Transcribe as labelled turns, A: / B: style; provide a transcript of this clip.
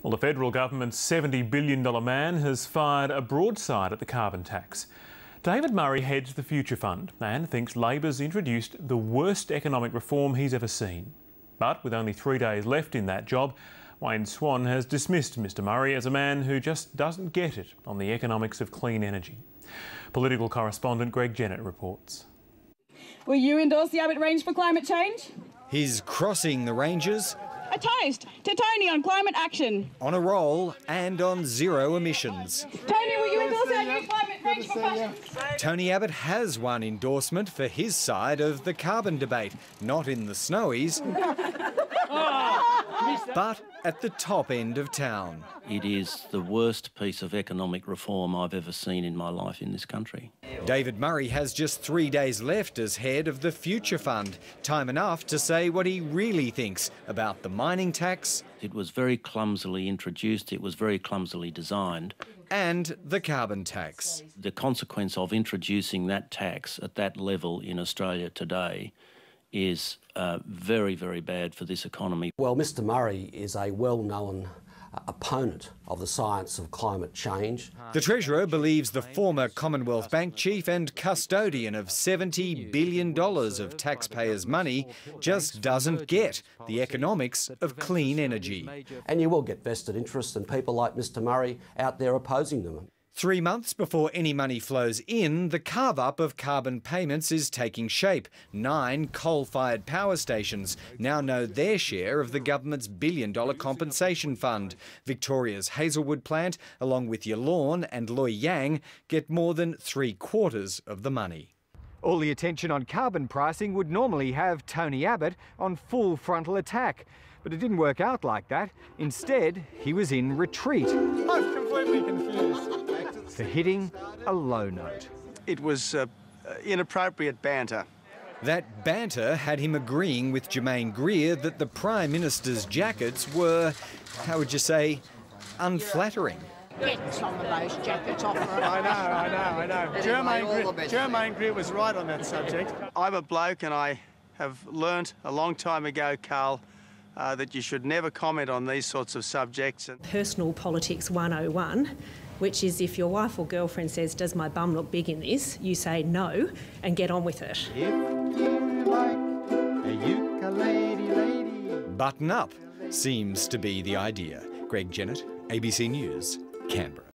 A: Well, the federal government's $70 billion man has fired a broadside at the carbon tax. David Murray heads the Future Fund and thinks Labor's introduced the worst economic reform he's ever seen. But with only 3 days left in that job, Wayne Swan has dismissed Mr Murray as a man who just doesn't get it on the economics of clean energy. Political correspondent Greg Jennett reports.
B: Will you endorse the Abbott range for climate change?
C: He's crossing the ranges.
B: A toast to Tony on climate action.
C: On a roll and on zero emissions.
B: Tony, will you endorse our new climate range for fashion?
C: Tony Abbott has won endorsement for his side of the carbon debate, not in the snowies, but at the top end of town.
D: It is the worst piece of economic reform I've ever seen in my life in this country.
C: David Murray has just 3 days left as head of the Future Fund, time enough to say what he really thinks about the mining tax.
D: It was very clumsily introduced, it was very clumsily designed.
C: And the carbon tax.
D: The consequence of introducing that tax at that level in Australia today is very, very bad for this economy.
E: Well, Mr Murray is a well-known opponent of the science of climate change.
C: The Treasurer believes the former Commonwealth Bank chief and custodian of $70 billion of taxpayers' money just doesn't get the economics of clean energy.
E: And you will get vested interests and people like Mr Murray out there opposing them.
C: 3 months before any money flows in, the carve-up of carbon payments is taking shape. 9 coal-fired power stations now know their share of the government's billion-dollar compensation fund. Victoria's Hazelwood plant, along with Yallourn and Loy Yang, get more than 3/4 of the money. All the attention on carbon pricing would normally have Tony Abbott on full frontal attack. But it didn't work out like that. Instead, he was in retreat.
F: I'm completely confused.
C: For hitting a low note.
F: It was inappropriate banter.
C: That banter had him agreeing with Germaine Greer that the Prime Minister's jackets were, how would you say, unflattering.
G: Get some of those jackets off her.
F: I know. Germaine Greer was right on that subject. I'm a bloke and I have learnt a long time ago, Carl, that you should never comment on these sorts of subjects.
H: Personal Politics 101, which is if your wife or girlfriend says, "Does my bum look big in this?" you say no and get on with it.
F: If you like a ukulele lady.
C: Button up seems to be the idea. Greg Jennett, ABC News, Canberra.